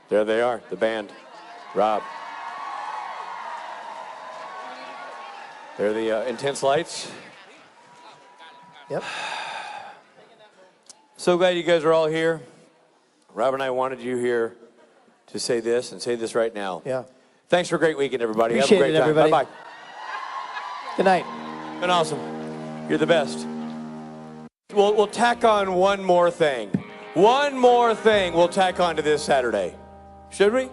There they are, the band. Rob. There are the intense lights. Yep. So glad you guys are all here. Rob and I wanted you here to say this and say this right now. Yeah. Thanks for a great weekend, everybody. Appreciate Have a great it, time. everybody. Bye-bye. Good night. Been awesome. You're the best. We'll tack on one more thing. One more thing we'll tack on to this Saturday. Should we?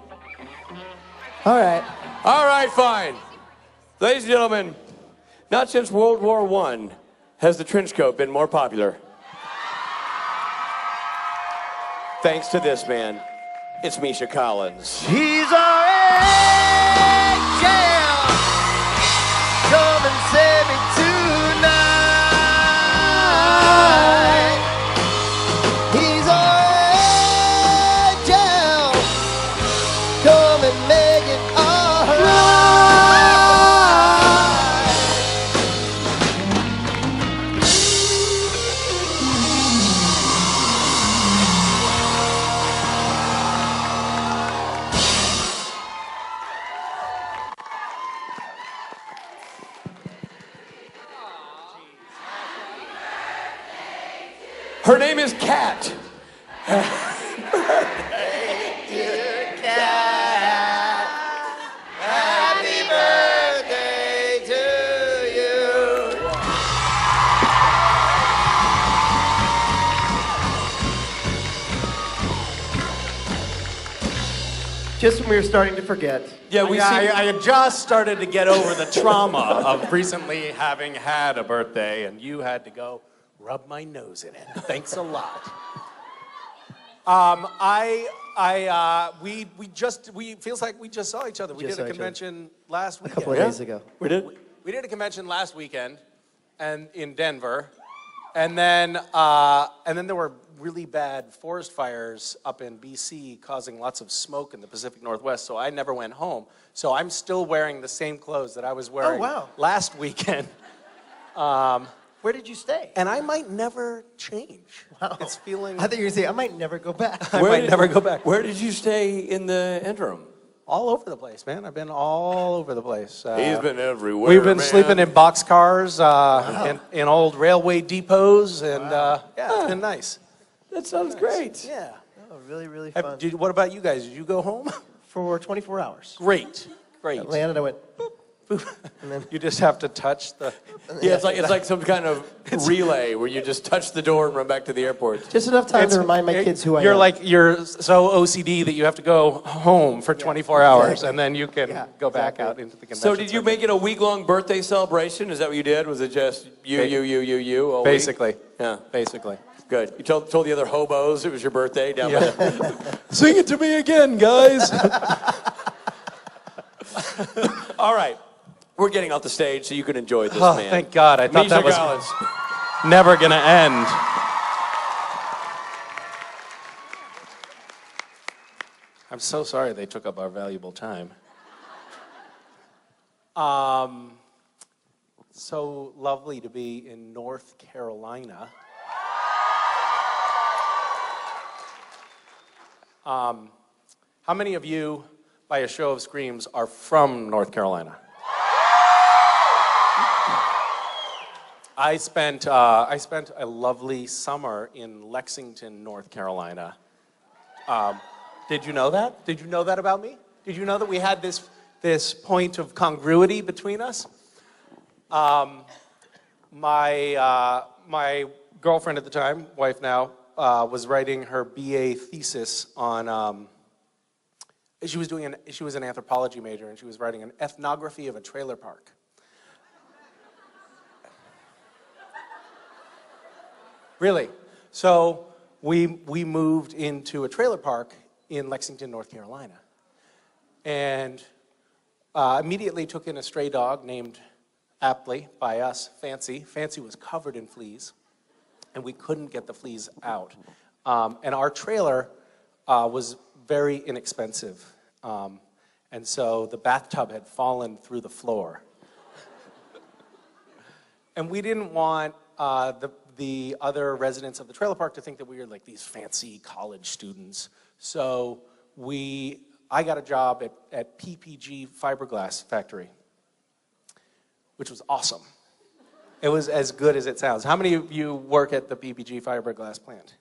All right. All right, fine. Ladies and gentlemen, not since World War I has the trench coat been more popular. Thanks to this man, it's Misha Collins. He's our angel. Come and save me tonight. He's our angel. Come and make it all right. Her name is Kat. Happy birthday to you. Just when we were starting to forget. Yeah, I had just started to get over the trauma of recently having had a birthday, and you had to go rub my nose in it. Thanks a lot. We feels like we just saw each other. We Just did a saw each other. convention last A weekend. couple of days ago. We did? We did a convention last weekend, and in Denver, and then there were really bad forest fires up in BC, causing lots of smoke in the Pacific Northwest. So I never went home. So I'm still wearing the same clothes that I was wearing last weekend. Where did you stay? And I might never change. Wow. It's feeling. I thought you were going to say, I might never go back. I might never go back. Where did you stay in the interim? All over the place, man. I've been all over the place. He's been everywhere. We've been man. sleeping in boxcars, in old railway depots, and it's been nice. That sounds great. Yeah. Oh, really, really fun. What about you guys? Did you go home? For 24 hours. Great. I landed, I went, boop, boop, and then You just have to touch the. Yeah, it's like some kind of relay where you just touch the door and run back to the airport. just enough time to remind my kids who I am. You're so OCD that you have to go home for 24 hours, exactly. and then you can go back exactly. out into the convention. So did you make it a week-long birthday celebration? Is that what you did? Was it just you all week? Basically. Yeah. Basically. Good. You told the other hobos it was your birthday down by the... Sing it to me again, guys. All right. We're getting off the stage so you can enjoy this man. Thank God. I thought Misha that was Collins. never going to end. I'm so sorry they took up our valuable time. So lovely to be in North Carolina. How many of you, by a show of screams, are from North Carolina? I spent a lovely summer in Lexington, North Carolina. Did you know that? Did you know that about me? Did you know that we had this point of congruity between us? My girlfriend at the time, wife now, was writing her BA thesis on. She was an anthropology major, and she was writing an ethnography of a trailer park. Really. So we moved into a trailer park in Lexington, North Carolina. And immediately took in a stray dog named, aptly by us, Fancy. Fancy was covered in fleas, and we couldn't get the fleas out. And our trailer was very inexpensive. And so the bathtub had fallen through the floor. And we didn't want the other residents of the trailer park to think that we were like these fancy college students. So I got a job at PPG Fiberglass Factory, which was awesome. It was as good as it sounds. How many of you work at the PPG Fiberglass plant?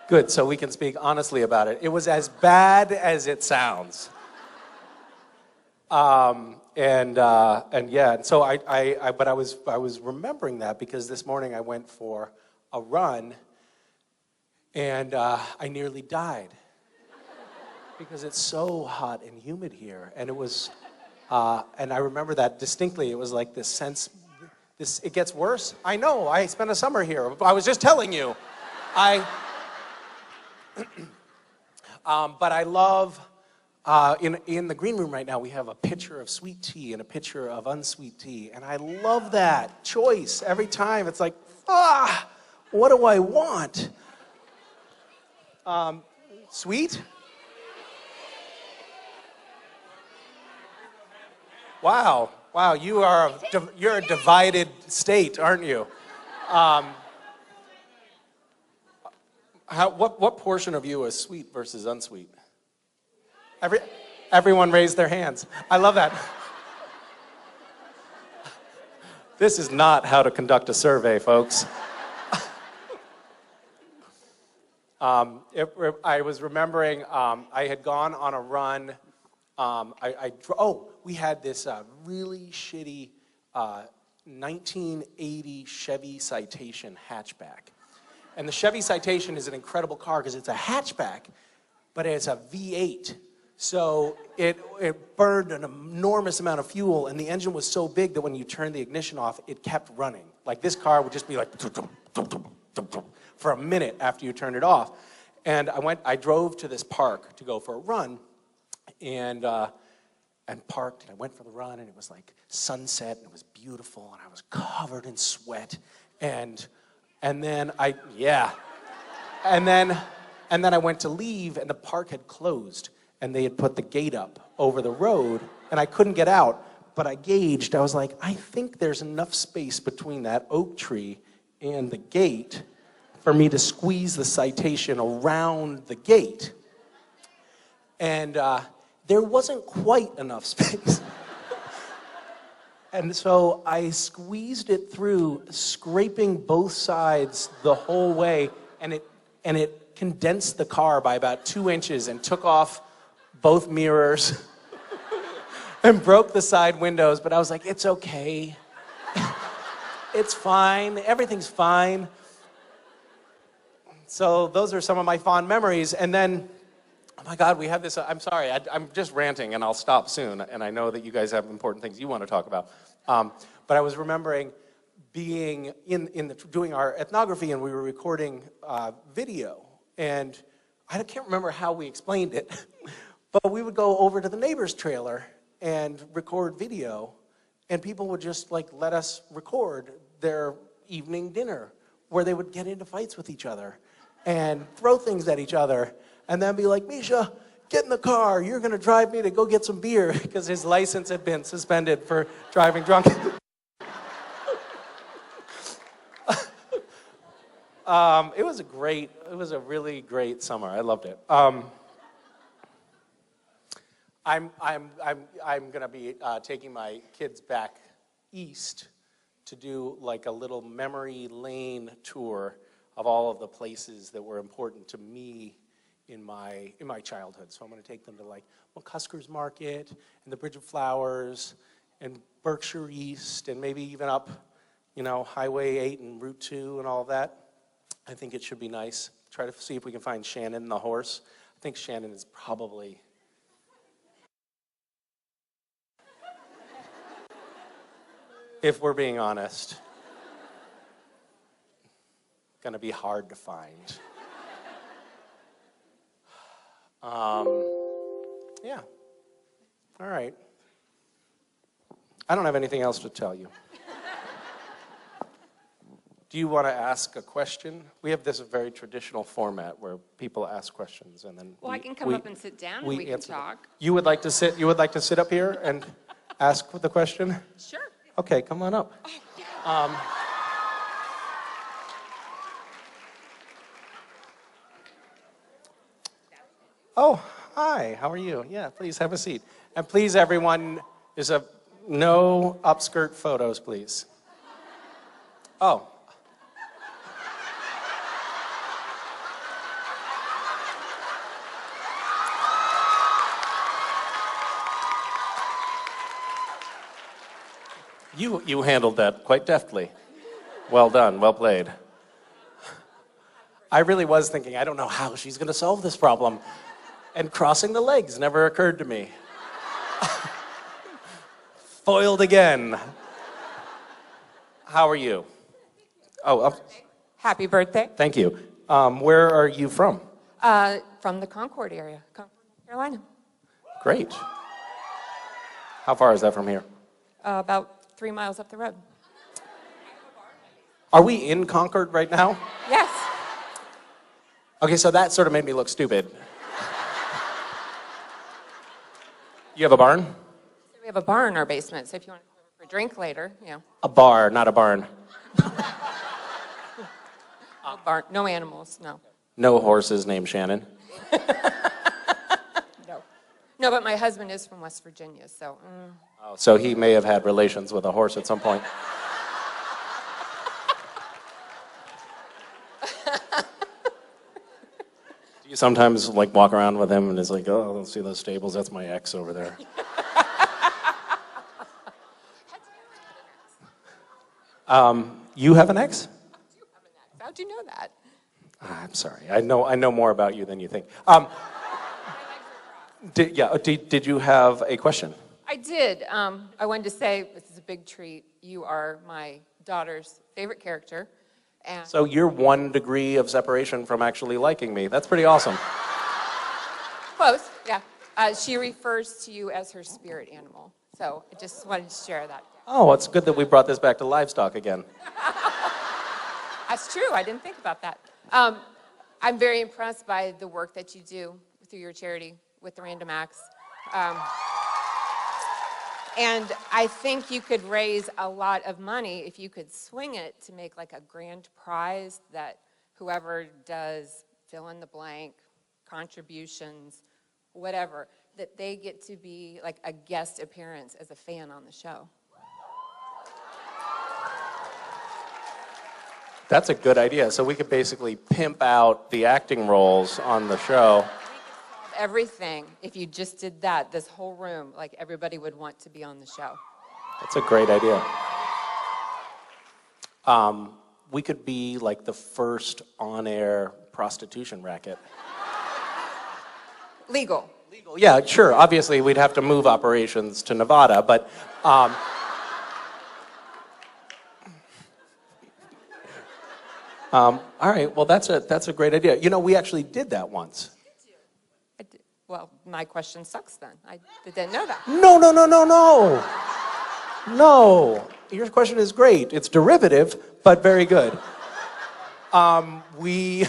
Good, so we can speak honestly about it. It was as bad as it sounds. And so I was remembering that because this morning I went for a run and I nearly died because it's so hot and humid here. And it was, and I remember that distinctly. It was like this sense, it gets worse. I know, I spent a summer here. I was just telling you. But I love, in the green room right now, we have a pitcher of sweet tea and a pitcher of unsweet tea. And I love that choice every time. It's like, what do I want? Sweet? Wow, you're a divided state, aren't you? What portion of you is sweet versus unsweet? Everyone raised their hands. I love that. This is not how to conduct a survey, folks. I was remembering I had gone on a run. We had this really shitty 1980 Chevy Citation hatchback. And the Chevy Citation is an incredible car because it's a hatchback, but it's a V8. So it burned an enormous amount of fuel, and the engine was so big that when you turned the ignition off, it kept running. Like this car would just be like for a minute after you turned it off. And I drove to this park to go for a run, and parked, and I went for the run, and it was like sunset, and it was beautiful, and I was covered in sweat, and then I went to leave, and the park had closed, and they had put the gate up over the road, and I couldn't get out, but I gauged, I was like, I think there's enough space between that oak tree and the gate for me to squeeze the Citation around the gate. And there wasn't quite enough space. And so I squeezed it through, scraping both sides the whole way, and it condensed the car by about 2 inches and took off both mirrors and broke the side windows. But I was like, it's okay. It's fine. Everything's fine. So those are some of my fond memories. And then, oh my God, we have this, I'm sorry, I'm just ranting and I'll stop soon. And I know that you guys have important things you want to talk about. But I was remembering being doing our ethnography, and we were recording video. And I can't remember how we explained it, but we would go over to the neighbor's trailer and record video, and people would just like let us record their evening dinner, where they would get into fights with each other and throw things at each other, and then be like, Misha, get in the car, you're gonna drive me to go get some beer, because his license had been suspended for driving drunk. It was a really great summer. I loved it. I'm gonna be taking my kids back east to do like a little memory lane tour of all of the places that were important to me in my childhood. So I'm going to take them to like McCusker's Market and the Bridge of Flowers and Berkshire East, and maybe even up, Highway 8 and Route 2 and all of that. I think it should be nice. Try to see if we can find Shannon the horse. I think Shannon is probably if we're being honest, going to be hard to find. Yeah. All right. I don't have anything else to tell you. Do you want to ask a question? We have this very traditional format where people ask questions, and then I can come up and sit down and we can talk. You would like to sit? You would like to sit up here and ask the question? Sure. Okay, come on up. Oh, hi, how are you? Yeah, please have a seat. And please, everyone, there's no upskirt photos, please. Oh. You handled that quite deftly. Well done, well played. I really was thinking, I don't know how she's going to solve this problem. And crossing the legs never occurred to me. Foiled again. How are you? Oh, Happy birthday. thank you. Where are you from? From the Concord area, Concord, North Carolina. Great. How far is that from here? About 3 miles up the road. Are we in Concord right now? Yes. Okay, so that sort of made me look stupid. You have a barn? So we have a bar in our basement, so if you want to come over for a drink later, you know. A bar, not a barn. No bar, no animals, no. No horses named Shannon. No. No, but my husband is from West Virginia, so. Oh, so he may have had relations with a horse at some point. Do you sometimes like walk around with him and it's like, oh, let's see those stables, that's my ex over there. You have an ex? How'd you know that? I'm sorry. I know more about you than you think. Did you have a question? I did. I wanted to say, this is a big treat. You are my daughter's favorite character. And So you're 1 degree of separation from actually liking me. That's pretty awesome. close, yeah. She refers to you as her spirit animal. So I just wanted to share that. Oh, it's good that we brought this back to livestock again. That's true. I didn't think about that. I'm very impressed by the work that you do through your charity with the Random Acts. And I think you could raise a lot of money if you could swing it to make like a grand prize that whoever does fill in the blank, contributions, whatever, that they get to be like a guest appearance as a fan on the show. That's a good idea. So we could basically pimp out the acting roles on the show. Everything, if you just did that, this whole room, like everybody would want to be on the show. That's a great idea. We could be like the first on-air prostitution racket. Legal. Yeah, sure. Obviously, we'd have to move operations to Nevada, but all right. Well, that's a great idea. You know, we actually did that once. Well, my question sucks then. I didn't know that. No. Your question is great. It's derivative, but very good. We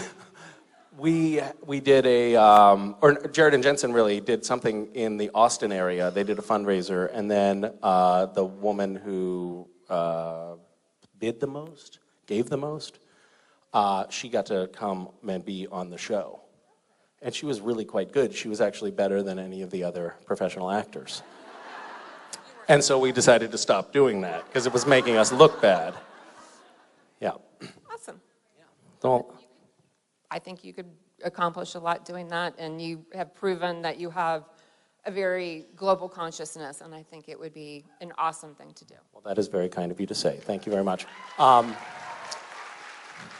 did or Jared and Jensen really did something in the Austin area. They did a fundraiser, and then the woman who bid the most, gave the most, she got to come and be on the show. And she was really quite good. She was actually better than any of the other professional actors. And so we decided to stop doing that because it was making us look bad. Yeah. Awesome. Well, I think you could accomplish a lot doing that, and you have proven that you have a very global consciousness, and I think it would be an awesome thing to do. well, that is very kind of you to say. Thank you very much.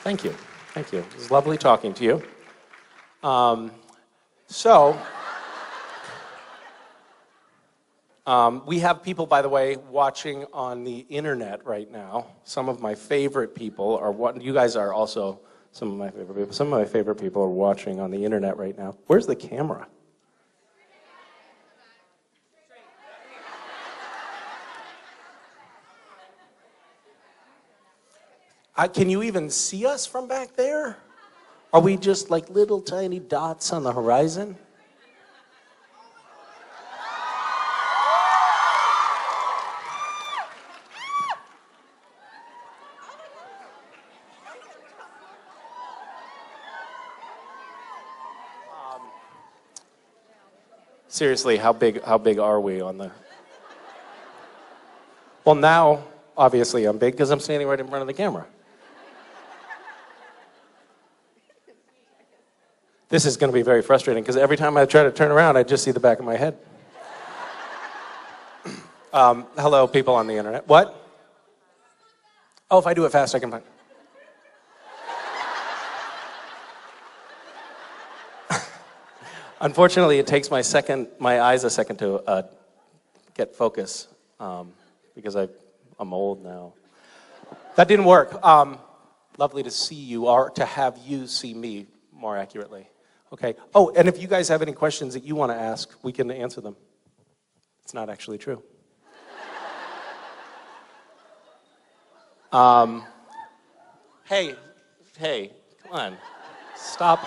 Thank you. It was lovely talking to you. We have people, by the way, watching on the internet right now. Some of my favorite people are you guys are also some of my favorite people. Some of my favorite people are watching on the internet right now. Where's the camera? Can you even see us from back there? Are we just like little tiny dots on the horizon? Seriously, how big are we on the... Well, now, obviously, I'm big because I'm standing right in front of the camera. This is going to be very frustrating because every time I try to turn around, I just see the back of my head. Hello, people on the internet. What? Oh, if I do it fast, I can find... Unfortunately, it takes my eyes a second to get focus because I'm old now. That didn't work. Lovely to see you, or to have you see me more accurately. Okay. Oh, and if you guys have any questions that you want to ask, we can answer them. It's not actually true. Hey, come on. Stop.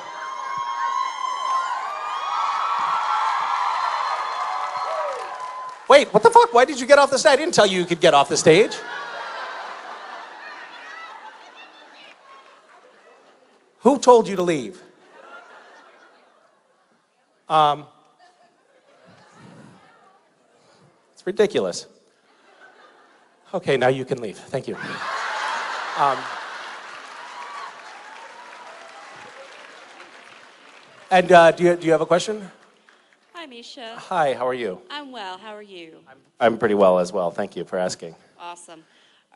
Wait, what the fuck? Why did you get off the stage? I didn't tell you you could get off the stage. Who told you to leave? It's ridiculous. Okay, now you can leave. Thank you. And do you have a question? Hi, Misha. Hi, how are you? I'm well. How are you? I'm pretty well as well. Thank you for asking. Awesome.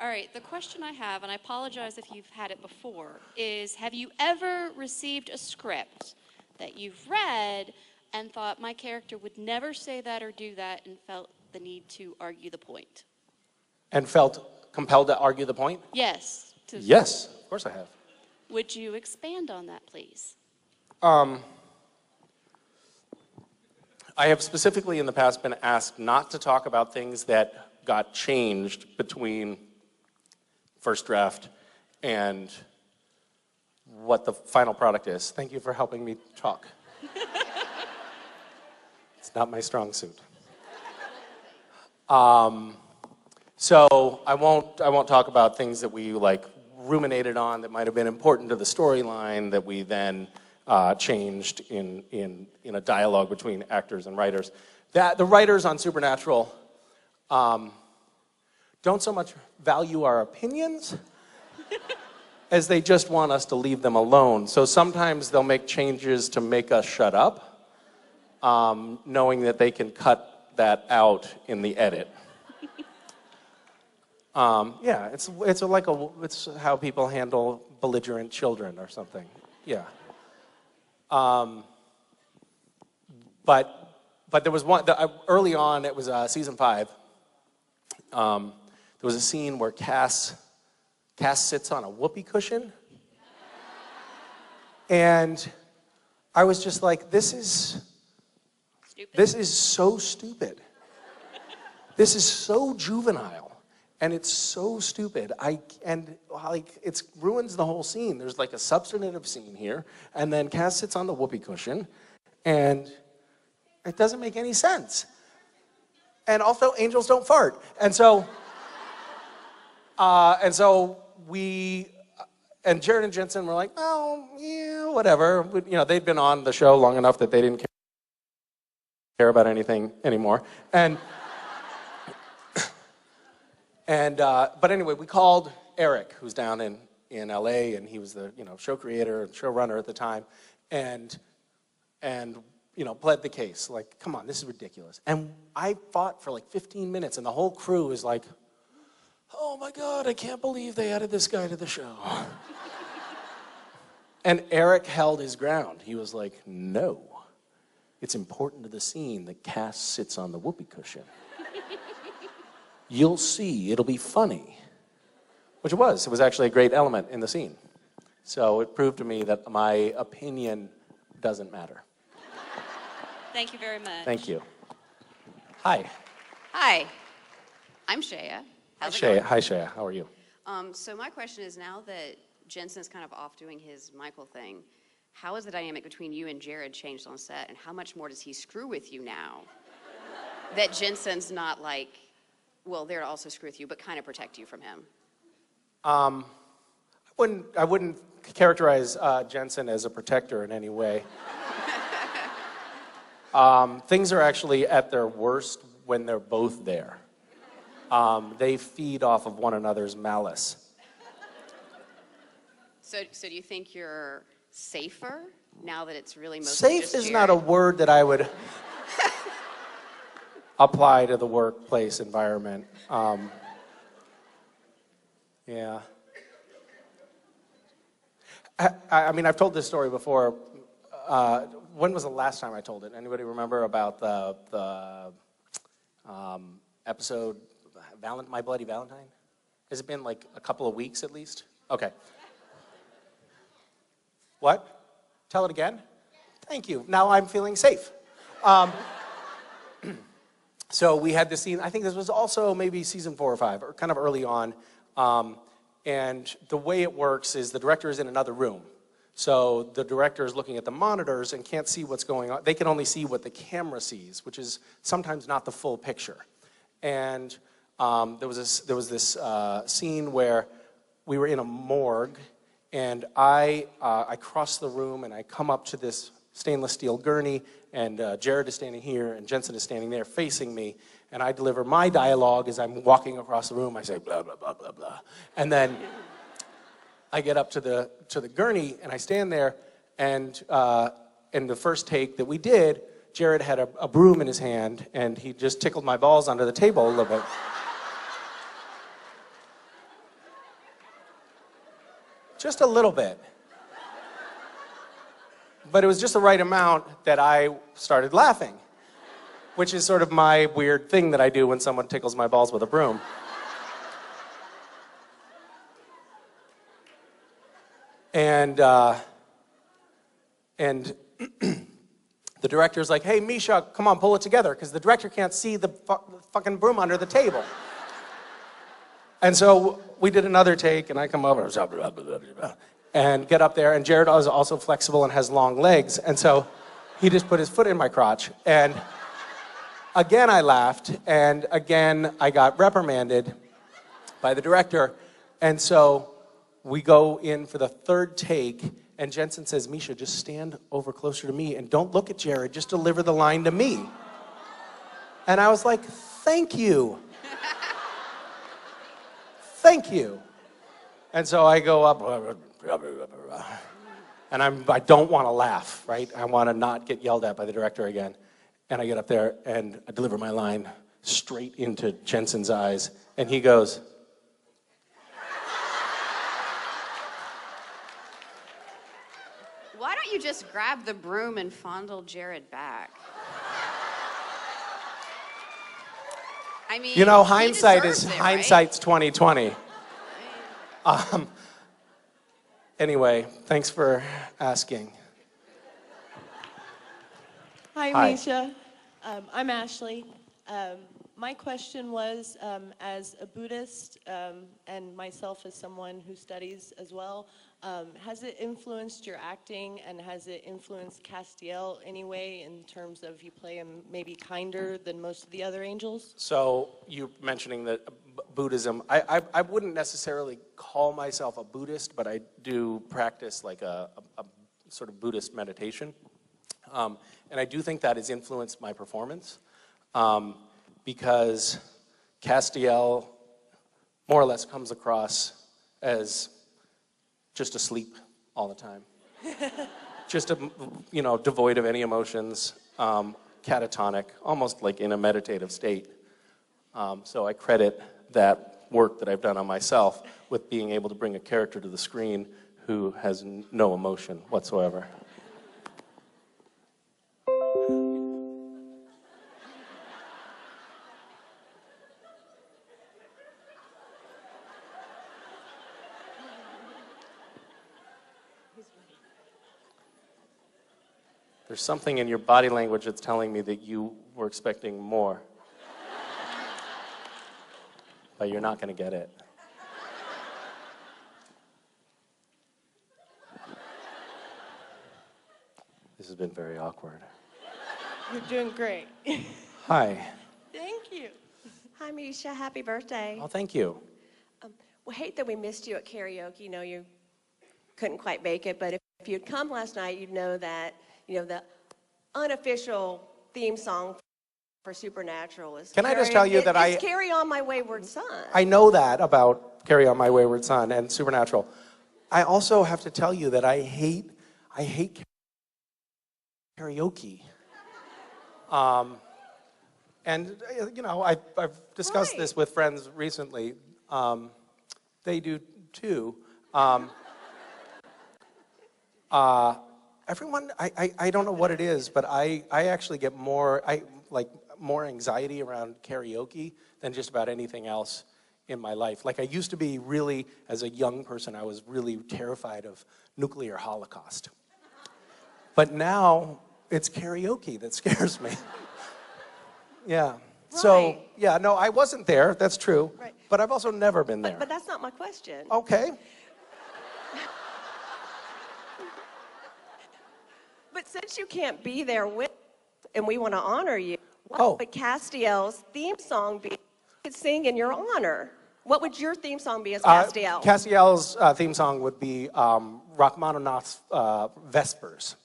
All right, the question I have, and I apologize if you've had it before, is have you ever received a script that you've read and thought my character would never say that or do that and felt the need to argue the point? And felt compelled to argue the point? Yes. Yes, of course I have. Would you expand on that, please? I have specifically in the past been asked not to talk about things that got changed between first draft and what the final product is. Thank you for helping me talk. It's not my strong suit. So I won't talk about things that we ruminated on that might have been important to the storyline that we then changed in a dialogue between actors and writers. The writers on Supernatural don't so much value our opinions as they just want us to leave them alone. So sometimes they'll make changes to make us shut up, knowing that they can cut that out in the edit. Yeah, it's how people handle belligerent children or something. Yeah. But there was one early on. It was season 5. There was a scene where Cass sits on a whoopee cushion, and I was just like, "This is so stupid. This is so juvenile, and it's so stupid. It ruins the whole scene. There's like a substantive scene here, and then Cass sits on the whoopee cushion, and it doesn't make any sense. And also, angels don't fart, and so we." And Jared and Jensen were like, "Oh, yeah, whatever." They'd been on the show long enough that they didn't care about anything anymore. But anyway, we called Eric, who's down in LA, and he was the show creator and showrunner at the time, and pled the case. Like, come on, this is ridiculous. And I fought for like 15 minutes, and the whole crew was like, "Oh my God, I can't believe they added this guy to the show." And Eric held his ground. He was like, "No, it's important to the scene that Cass sits on the whoopee cushion. You'll see, it'll be funny." Which it was. It was actually a great element in the scene. So it proved to me that my opinion doesn't matter. Thank you very much. Thank you. Hi. Hi, I'm Shaya. Hi, Shaya. How are you? So my question is, now that Jensen's kind of off doing his Michael thing, how has the dynamic between you and Jared changed on set, and how much more does he screw with you now that Jensen's not there to also screw with you, but kind of protect you from him? I wouldn't characterize Jensen as a protector in any way. Things are actually at their worst when they're both there. They feed off of one another's malice. So do you think you're safer now that it's really mostly Safe just is Jared? not a word that I would apply to the workplace environment. Yeah. I mean, I've told this story before. When was the last time I told it? Anybody remember about the episode My Bloody Valentine? Has it been like a couple of weeks at least? Okay. What? Tell it again? Thank you. Now I'm feeling safe. So we had this scene, I think this was also maybe season 4 or 5, or kind of early on. And the way it works is the director is in another room. So the director is looking at the monitors and can't see what's going on. They can only see what the camera sees, which is sometimes not the full picture. And there was this scene where we were in a morgue, and I cross the room and I come up to this stainless steel gurney, and Jared is standing here and Jensen is standing there facing me, and I deliver my dialogue as I'm walking across the room. I say blah blah blah blah blah, and then I get up to the gurney and I stand there, and in the first take that we did, Jared had a broom in his hand and he just tickled my balls under the table a little bit. Just a little bit. But it was just the right amount that I started laughing, which is sort of my weird thing that I do when someone tickles my balls with a broom. And the director's like, hey, Misha, come on, pull it together, because the director can't see the fucking broom under the table. And so we did another take, and I come over and get up there, and Jared is also flexible and has long legs, and so he just put his foot in my crotch, and again I laughed, and again I got reprimanded by the director, and so we go in for the third take, and Jensen says, Misha, just stand over closer to me, and don't look at Jared, just deliver the line to me. And I was like, thank you. Thank you. And so I go up, and I don't want to laugh, right? I want to not get yelled at by the director again. And I get up there, and I deliver my line straight into Jensen's eyes, and he goes, Why don't you just grab the broom and fondle Jared back? I mean, you know, he hindsight's deserves it, right? 20/20. Anyway, thanks for asking. Hi, Misha. I'm Ashley. My question was, as a Buddhist and myself as someone who studies as well, has it influenced your acting, and has it influenced Castiel anyway in terms of you play him maybe kinder than most of the other angels? So you mentioning that Buddhism, I wouldn't necessarily call myself a Buddhist, but I do practice like a sort of Buddhist meditation. And I do think that has influenced my performance because Castiel more or less comes across as just asleep all the time. Just, devoid of any emotions, catatonic, almost like in a meditative state. So I credit that work that I've done on myself with being able to bring a character to the screen who has no emotion whatsoever. There's something in your body language that's telling me that you were expecting more. But you're not going to get it. This has been very awkward. You're doing great. Hi. Thank you. Hi, Misha. Happy birthday. Oh, thank you. We hate that we missed you at karaoke. You know, you couldn't quite make it, but if you'd come last night, you'd know that, the unofficial theme song for Supernatural is Can I just tell you that it's Carry On My Wayward Son. I know that about Carry On My Wayward Son and Supernatural. I also have to tell you that I hate karaoke. And, you know, I've discussed this with friends recently. They do too. Everyone, I don't know what it is, but I actually get more anxiety around karaoke than just about anything else in my life. Like I used to be really, as a young person, I was really terrified of nuclear holocaust. But now it's karaoke that scares me. Yeah. Right. So, yeah, no, I wasn't there, that's true. Right. But I've also never been there. But that's not my question. Okay. But since you can't be there with, and we want to honor you, what would Castiel's theme song be? You could sing in your honor. What would your theme song be as Castiel? Castiel's theme song would be Rachmaninoff's Vespers,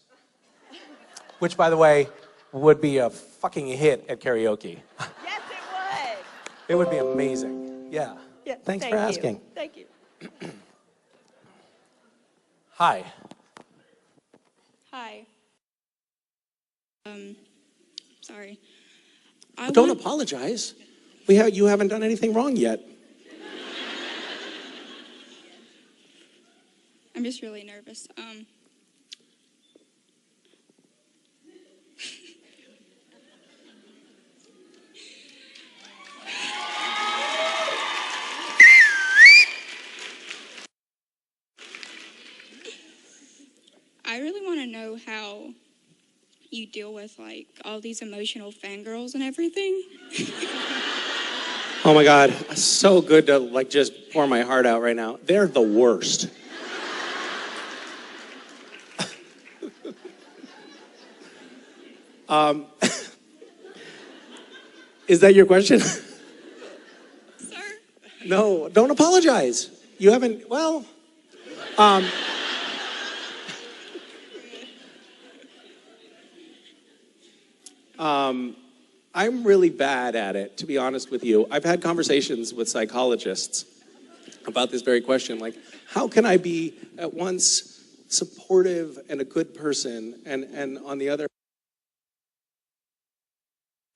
which, by the way, would be a fucking hit at karaoke. Yes, it would. It would be amazing. Yeah. Thanks for asking. Thank you. Hi. Hi. Sorry. Don't apologize. You haven't done anything wrong yet. I'm just really nervous. I really want to know how you deal with like all these emotional fangirls and everything. Oh my God, so good to like just pour my heart out right now. They're the worst. Is that your question? Sir? No, don't apologize. You haven't, well, I'm really bad at it, to be honest with you. I've had conversations with psychologists about this very question, like, how can I be at once supportive and a good person, and on the other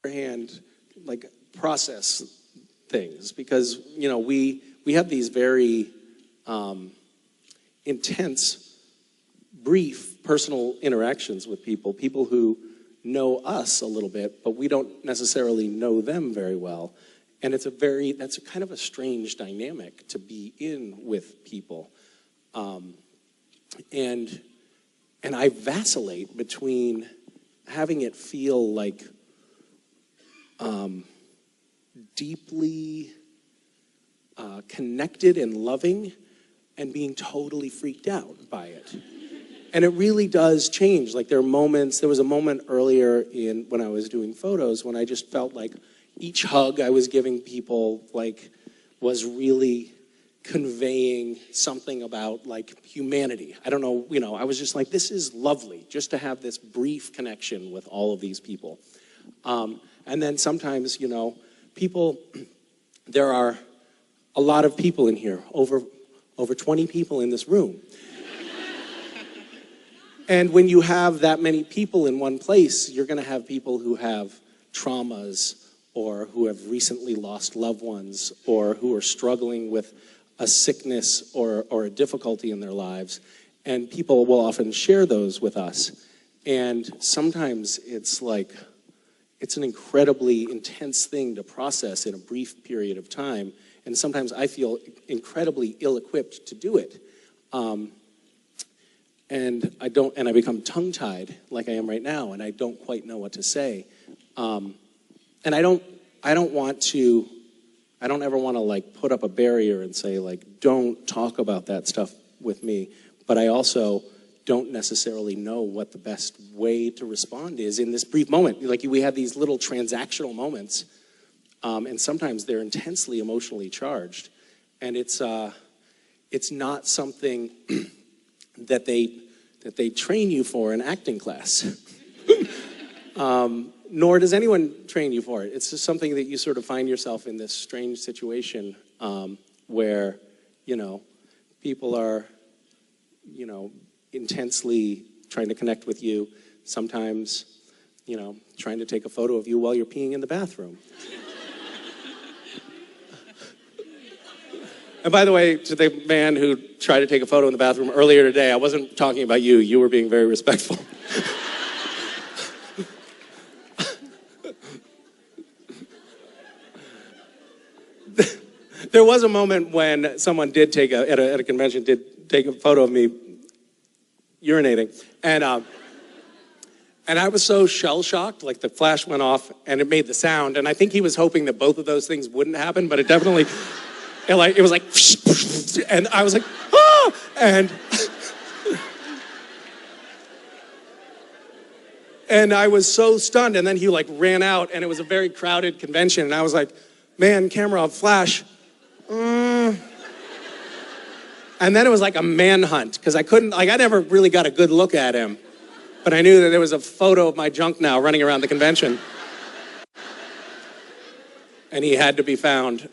hand, like, process things? Because, you know, we have these very intense, brief personal interactions with people who know us a little bit, but we don't necessarily know them very well. And that's a kind of a strange dynamic to be in with people. And I vacillate between having it feel like deeply connected and loving, and being totally freaked out by it. And it really does change. Like there was a moment earlier when I was doing photos when I just felt like each hug I was giving people like was really conveying something about like humanity. I don't know, you know, I was just like, this is lovely just to have this brief connection with all of these people. And then sometimes, you know, there are a lot of people in here, over 20 people in this room. And when you have that many people in one place, you're going to have people who have traumas, or who have recently lost loved ones, or who are struggling with a sickness or a difficulty in their lives. And people will often share those with us. And sometimes it's like, it's an incredibly intense thing to process in a brief period of time. And sometimes I feel incredibly ill-equipped to do it. And I become tongue-tied like I am right now, and I don't quite know what to say. And I don't ever want to like put up a barrier and say like, don't talk about that stuff with me. But I also don't necessarily know what the best way to respond is in this brief moment. Like we have these little transactional moments, and sometimes they're intensely emotionally charged. And it's not something that they train you for in acting class. Nor does anyone train you for it. It's just something that you sort of find yourself in this strange situation where, people are, intensely trying to connect with you. Sometimes, trying to take a photo of you while you're peeing in the bathroom. And by the way, to the man who tried to take a photo in the bathroom earlier today, I wasn't talking about you. You were being very respectful. There was a moment when someone did take at a convention, did take a photo of me urinating. And I was so shell-shocked, like the flash went off and it made the sound. And I think he was hoping that both of those things wouldn't happen, but it definitely, it was like, and I was like, ah! And I was so stunned. And then he ran out and it was a very crowded convention. And I was like, man, camera, flash. And then it was like a manhunt because I couldn't, I never really got a good look at him. But I knew that there was a photo of my junk now running around the convention. And he had to be found.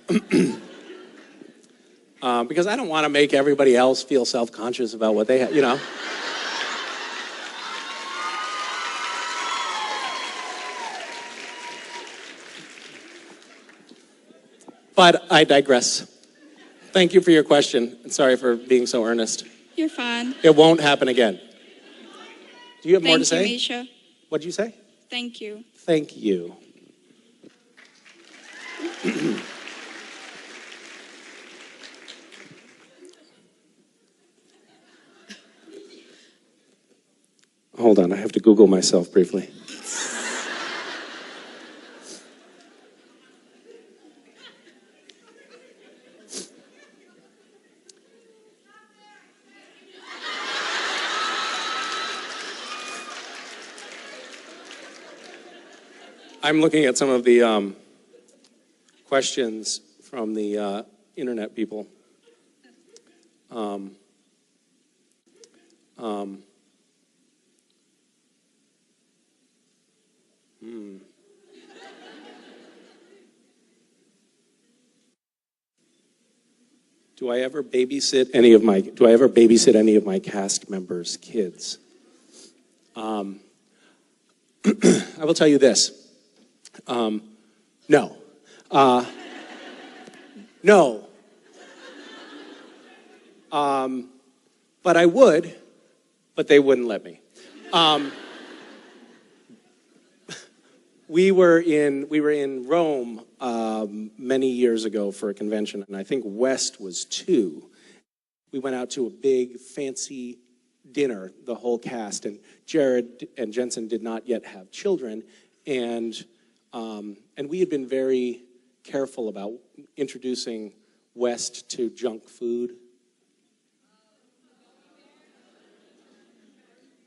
Because I don't want to make everybody else feel self-conscious about what they have, But I digress. Thank you for your question. And sorry for being so earnest. You're fine. It won't happen again. Do you have more to say? Thank you, Misha. What did you say? Thank you. Thank you. Hold on, I have to Google myself briefly. I'm looking at some of the questions from the internet people. Do I ever babysit any of my cast members' kids? I will tell you this. No. No. But I would, but they wouldn't let me. We were in Rome many years ago for a convention, and I think West was 2. We went out to a big, fancy dinner, the whole cast, and Jared and Jensen did not yet have children, and we had been very careful about introducing West to junk food.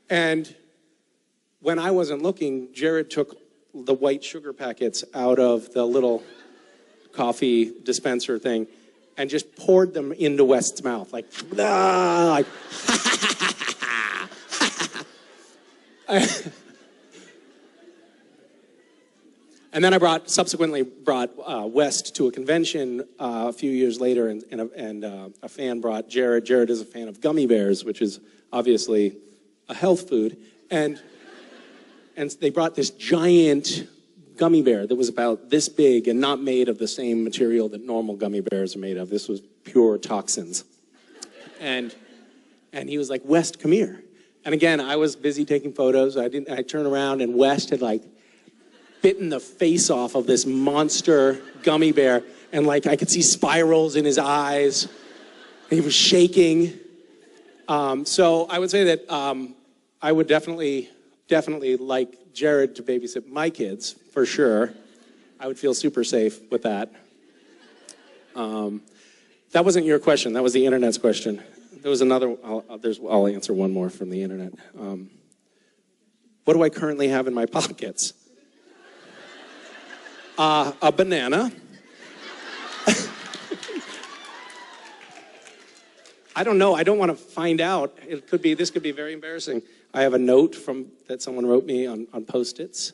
And when I wasn't looking, Jared took the white sugar packets out of the little coffee dispenser thing and just poured them into West's mouth, like, ah, like, and then I subsequently brought West to a convention a few years later, and a fan brought Jared. Jared is a fan of gummy bears, which is obviously a health food, and they brought this giant gummy bear that was about this big and not made of the same material that normal gummy bears are made of. This was pure toxins. And he was like, West, come here. And again, I was busy taking photos. I turned around and West had bitten the face off of this monster gummy bear. And I could see spirals in his eyes. He was shaking. So I would say that I would definitely like Jared to babysit my kids, for sure. I would feel super safe with that. That wasn't your question. That was the internet's question. There was another. I'll answer one more from the internet. What do I currently have in my pockets? A banana. I don't know. I don't want to find out. This could be very embarrassing. I have a note that someone wrote me on Post-its.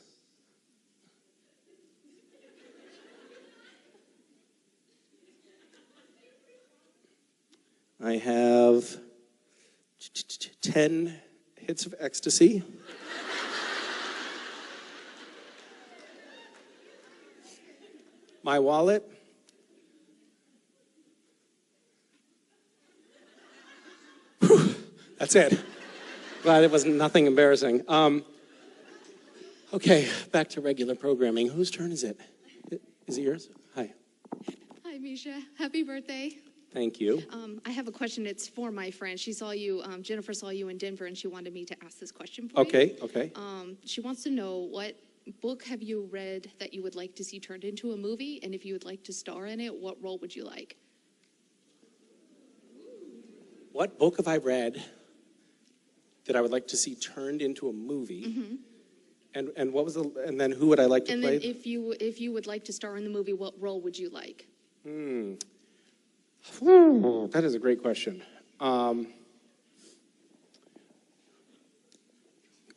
I have 10 hits of ecstasy. My wallet. Whew, that's it. Glad it was nothing embarrassing. Okay, back to regular programming. Whose turn is it? Is it yours? Hi. Hi, Misha. Happy birthday. Thank you. I have a question. It's for my friend. She saw you, Jennifer saw you in Denver, and she wanted me to ask this question for you. Okay. She wants to know, what book have you read that you would like to see turned into a movie? And if you would like to star in it, what role would you like? What book have I read that I would like to see turned into a movie? Mm-hmm. And what was and then who would I like to play? And then if you would like to star in the movie, what role would you like? That is a great question. I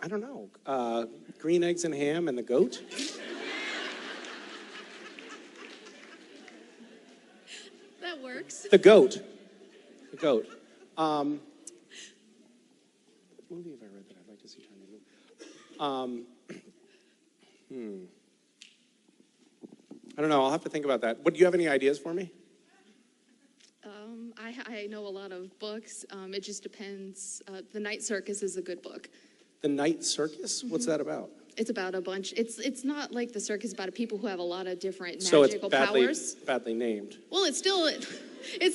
don't know. Green Eggs and Ham and the Goat? That works. The Goat. The Goat. What movie have I read that I'd like to see turned into? I don't know. I'll have to think about that. Do you have any ideas for me? I know a lot of books. It just depends. The Night Circus is a good book. The Night Circus? What's that about? It's about a bunch. It's not like the circus, about people who have a lot of different So magical powers. it's badly named. Well, it's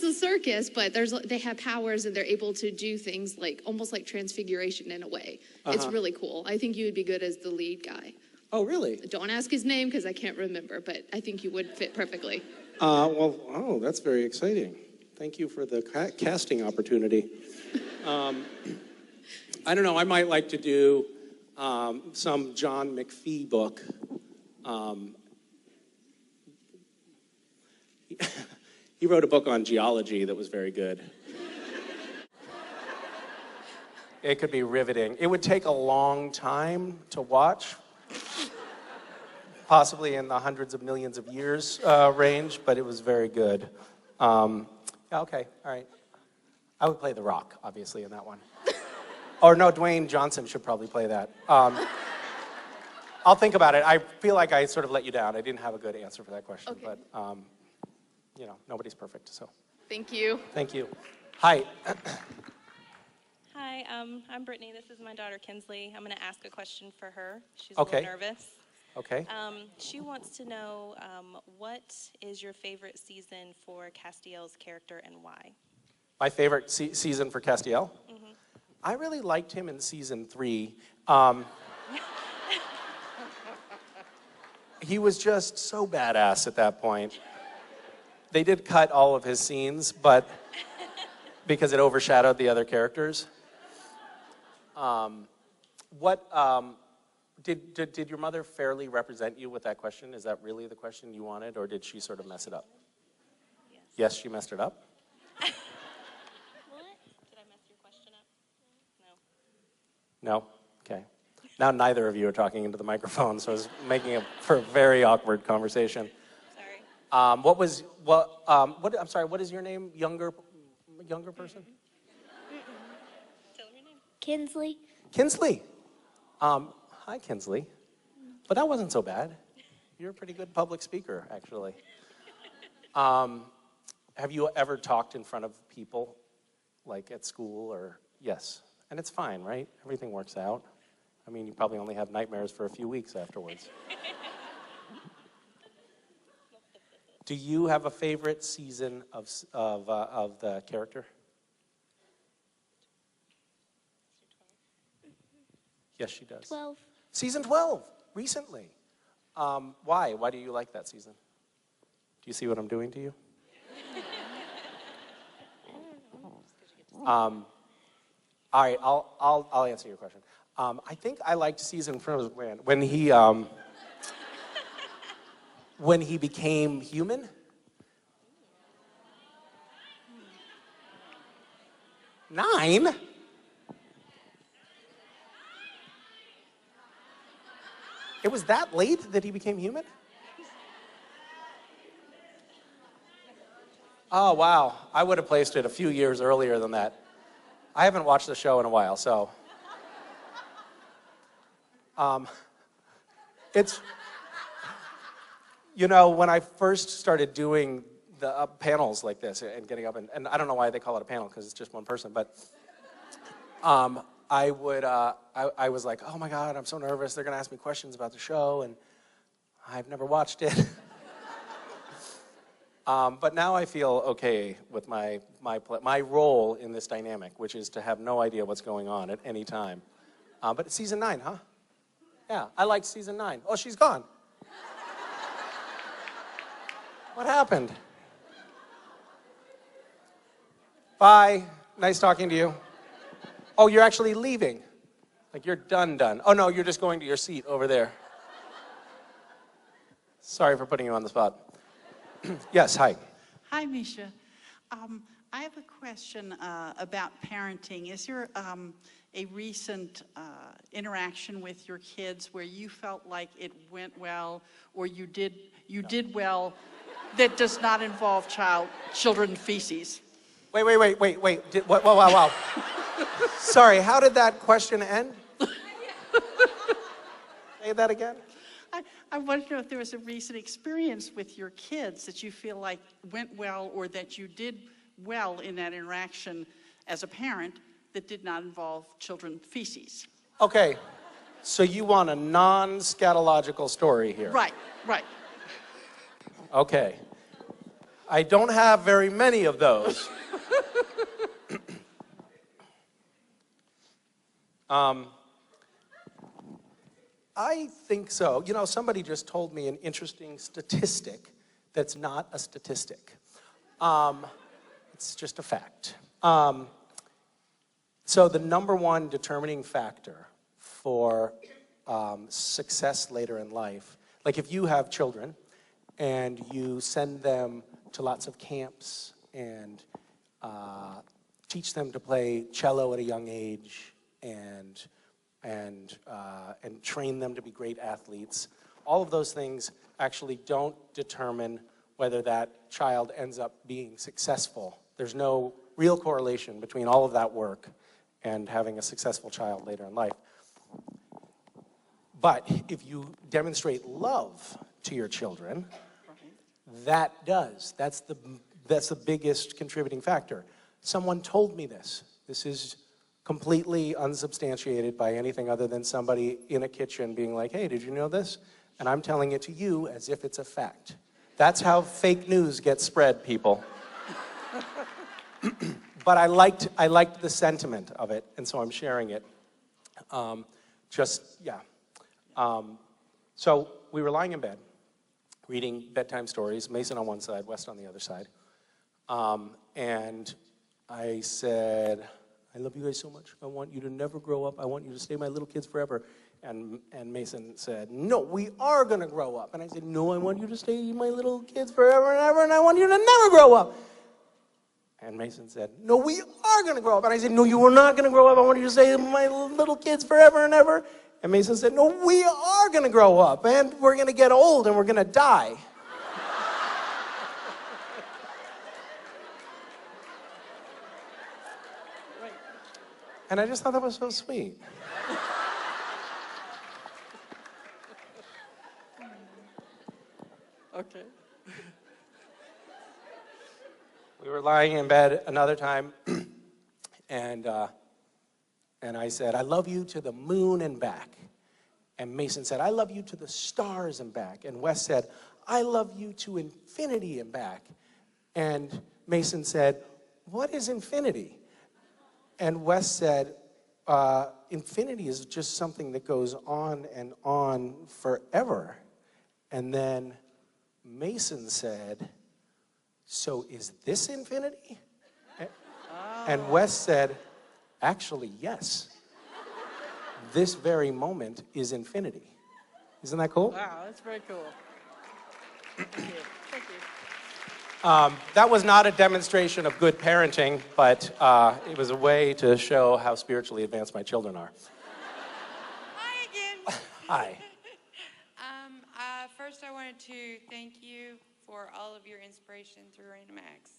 a circus, but they have powers and they're able to do things like almost like transfiguration in a way. It's really cool. I think you would be good as the lead guy. Oh, really? Don't ask his name because I can't remember, but I think you would fit perfectly. That's very exciting. Thank you for the casting opportunity. I don't know. I might like to do some John McPhee book. He wrote a book on geology that was very good. It could be riveting. It would take a long time to watch, possibly in the hundreds of millions of years range, but it was very good. Okay, all right. I would play The Rock, obviously, in that one. Or no, Dwayne Johnson should probably play that. I'll think about it. I feel like I sort of let you down. I didn't have a good answer for that question, Okay. but nobody's perfect, so. Thank you. Thank you. Hi. Hi, I'm Brittany. This is my daughter, Kinsley. I'm going to ask a question for her. She's Okay. a little nervous. Okay. She wants to know, what is your favorite season for Castiel's character and why? My favorite season for Castiel? Mm-hmm. I really liked him in season 3. He was just so badass at that point. They did cut all of his scenes, but because it overshadowed the other characters. Did your mother fairly represent you with that question? Is that really the question you wanted, or did she sort of mess it up? Yes, she messed it up? What? Did I mess your question up? No? Okay. Now neither of you are talking into the microphone, so it's making for a very awkward conversation. Sorry. I'm sorry, what is your name? Younger person? Tell him your name. Kinsley. Kinsley. Hi, Kinsley. But that wasn't so bad. You're a pretty good public speaker, actually. Have you ever talked in front of people, like at school or? Yes. And it's fine, right? Everything works out. I mean, you probably only have nightmares for a few weeks afterwards. Do you have a favorite season of the character? Yes, she does. 12. Season 12, recently. Why? Why do you like that season? Do you see what I'm doing to you? All right, I'll answer your question. I think I liked season when he became human. Nine? It was that late that he became human? Oh, wow. I would have placed it a few years earlier than that. I haven't watched the show in a while, so. It's, you know, when I first started doing the panels like this and getting up, and I don't know why they call it a panel because it's just one person, but I was like, oh my God, I'm so nervous. They're going to ask me questions about the show, and I've never watched it. But now I feel okay with my role in this dynamic, which is to have no idea what's going on at any time. But it's season 9, huh? Yeah, I liked season 9. Oh, she's gone. What happened? Bye. Nice talking to you. Oh, you're actually leaving. Like you're done. Oh no, you're just going to your seat over there. Sorry for putting you on the spot. Yes, hi. Hi, Misha. I have a question about parenting. Is there a recent interaction with your kids where you felt like it went well, or you did well, that does not involve children feces? Wait. Wow. Sorry, how did that question end? Say that again. I wanted to know if there was a recent experience with your kids that you feel like went well, or that you did well in that interaction as a parent that did not involve children feces. Okay, so you want a non-scatological story here. Right. Okay. I don't have very many of those. I think so. You know, somebody just told me an interesting statistic that's not a statistic. It's just a fact. So the number one determining factor for success later in life, like if you have children and you send them to lots of camps and teach them to play cello at a young age and train them to be great athletes, all of those things actually don't determine whether that child ends up being successful. There's no real correlation between all of that work and having a successful child later in life. But if you demonstrate love to your children, that does. That's the biggest contributing factor. Someone told me this. This is completely unsubstantiated by anything other than somebody in a kitchen being like, hey, did you know this? And I'm telling it to you as if it's a fact. That's how fake news gets spread, people. But I liked the sentiment of it, and so I'm sharing it. So we were lying in bed, reading bedtime stories, Mason on one side, West on the other side. And I said, I love you guys so much. I want you to never grow up. I want you to stay my little kids forever. And Mason said, no, we are going to grow up. And I said, no, I want you to stay my little kids forever and ever, and I want you to never grow up. And Mason said, no, we are going to grow up. And I said, no, you are not going to grow up. I want you to stay my little kids forever and ever. And Mason said, no, we are going to grow up, and we're going to get old, and we're going to die. And I just thought that was so sweet. Okay. We were lying in bed another time, and I said, I love you to the moon and back. And Mason said, I love you to the stars and back. And Wes said, I love you to infinity and back. And Mason said, what is infinity? And Wes said, infinity is just something that goes on and on forever. And then Mason said, so is this infinity? And Wes said, actually, yes. This very moment is infinity. Isn't that cool? Wow, that's very cool. Thank you. Thank you. That was not a demonstration of good parenting, but it was a way to show how spiritually advanced my children are. Hi again. Hi. First, I wanted to thank you for all of your inspiration through Random Acts.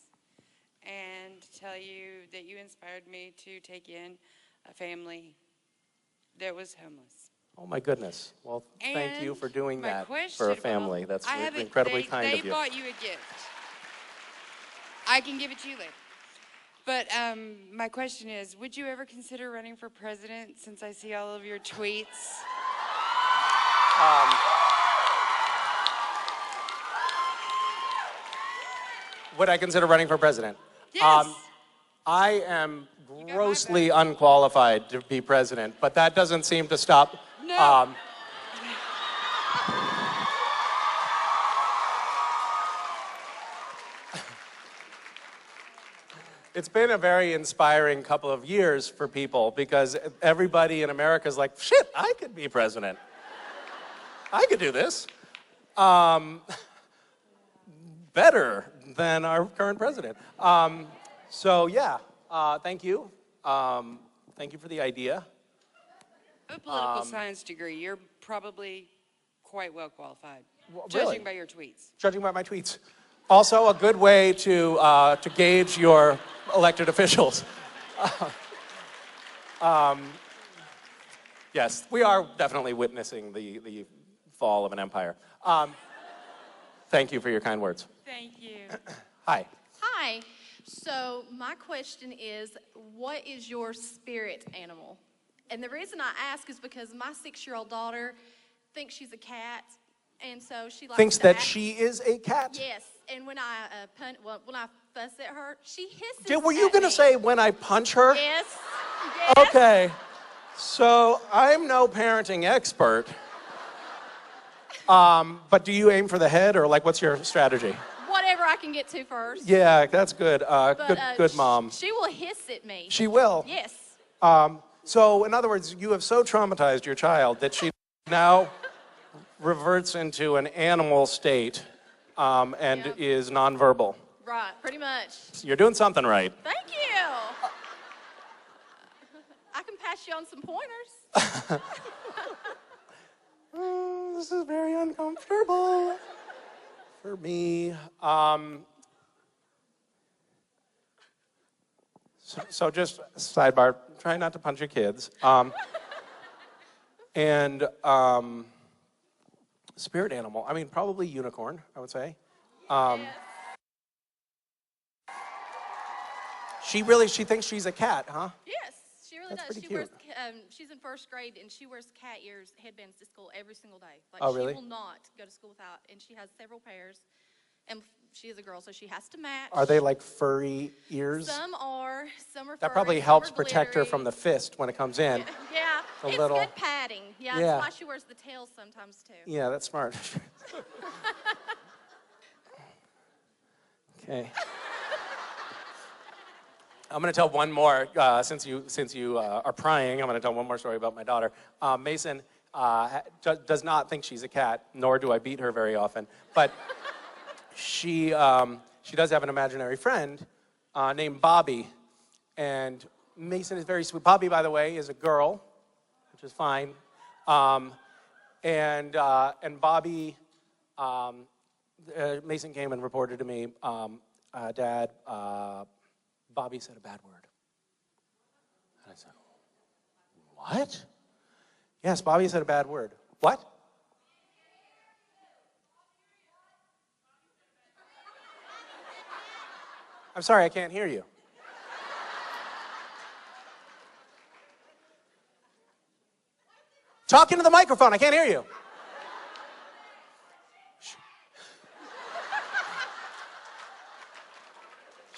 and tell you that you inspired me to take in a family that was homeless. Oh my goodness. Well, thank you for doing my that question, for a family. well, That's I haven't- incredibly kind they of you. bought you a gift. I can give it to you later. But my question is, would you ever consider running for president since I see all of your tweets? Would I consider running for president? Yes. I am grossly unqualified to be president, but that doesn't seem to stop. No. It's been a very inspiring couple of years for people because everybody in America is like, shit, I could be president. I could do this. Better than our current president. So yeah, thank you. Thank you for the idea. A political science degree. You're probably quite well qualified, really? judging by your tweets. Judging by my tweets. Also, a good way to gauge your elected officials. Yes, we are definitely witnessing the fall of an empire. Thank you for your kind words. Thank you. Hi. Hi. So my question is, what is your spirit animal? And the reason I ask is because my 6-year-old daughter thinks she's a cat, and so she likes Thinks to that act- she is a cat? Yes, and when I when I fuss at her, she hisses. Were you at going to me. say when I punch her? Yes. Okay. So I'm no parenting expert. But do you aim for the head, or like what's your strategy? Whatever I can get to first. Yeah, that's good. But, Good mom. She will hiss at me. She will? Yes. So in other words, you have so traumatized your child that she now reverts into an animal state and is nonverbal. Right, pretty much. You're doing something right. Thank you. I can pass you on some pointers. This is very uncomfortable for me. So just sidebar, try not to punch your kids. And spirit animal, I mean, probably unicorn, I would say. She thinks she's a cat, huh? Yes, she really That's does. pretty She wears, cute. she's in 1st grade, and she wears cat ears, headbands to school every single day. Like, Oh, really? She will not go to school without, and she has several pairs. And she is a girl, so she has to match. Are they like furry ears? Some are furry. That probably some helps are protect her glittery. from the fist when it comes in. Yeah, A it's little- good padding. Yeah, Yeah. that's why she wears the tails sometimes too. Yeah, that's smart. Okay. I'm going to tell one more, since you are prying, I'm going to tell one more story about my daughter. Mason does not think she's a cat, nor do I beat her very often. But she does have an imaginary friend named Bobby. And Mason is very sweet. Bobby, by the way, is a girl, which is fine. And Bobby, Mason came and reported to me, Dad, Bobby said a bad word. And I said, what? Yes, Bobby said a bad word. What? I'm sorry, I can't hear you. Talk into the microphone, I can't hear you.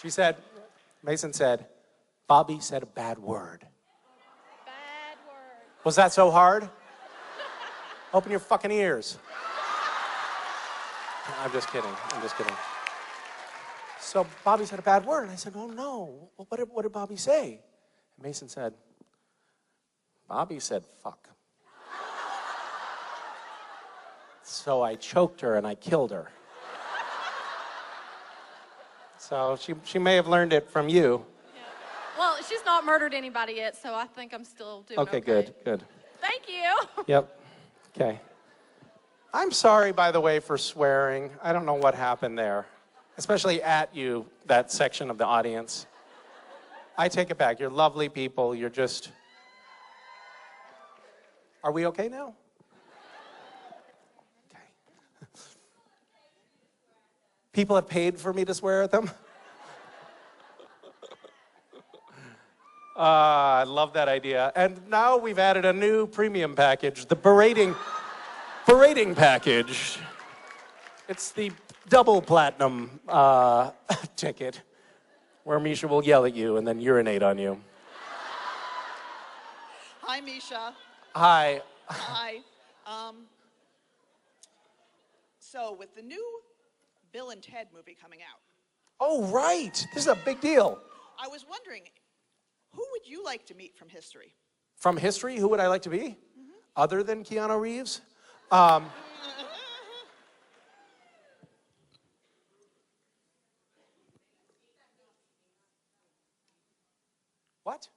She said, Mason said, Bobby said a bad word. Bad word. Was that so hard? Open your fucking ears. I'm just kidding. So Bobby said a bad word, and I said, oh no, what did Bobby say? And Mason said, Bobby said fuck. So I choked her and I killed her. So she may have learned it from you. Yeah. Well, she's not murdered anybody yet, so I think I'm still doing okay. Okay, good. Thank you. Yep. Okay. I'm sorry, by the way, for swearing. I don't know what happened there. especially at you, that section of the audience. I take it back. You're lovely people. You're just... Are we okay now? Okay. People have paid for me to swear at them? I love that idea. And now we've added a new premium package, the berating package. It's the double platinum ticket, where Misha will yell at you and then urinate on you. Hi, Misha. Hi. Hi. So with the new Bill and Ted movie coming out, Oh, right. This is a big deal. I was wondering, who would you like to meet from history? From history, who would I like to be? Other than Keanu Reeves? What?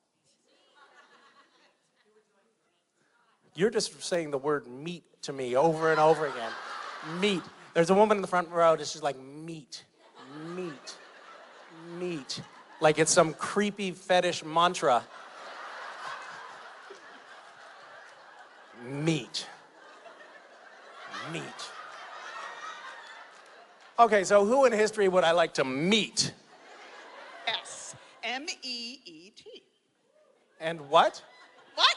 You're just saying the word meat to me over and over again. Meat. There's a woman in the front row that's just like, meat, meat, meat. Like it's some creepy fetish mantra. Meat. Meat. Okay, so who in history would I like to meet? S. M-E-E-T. And what? What?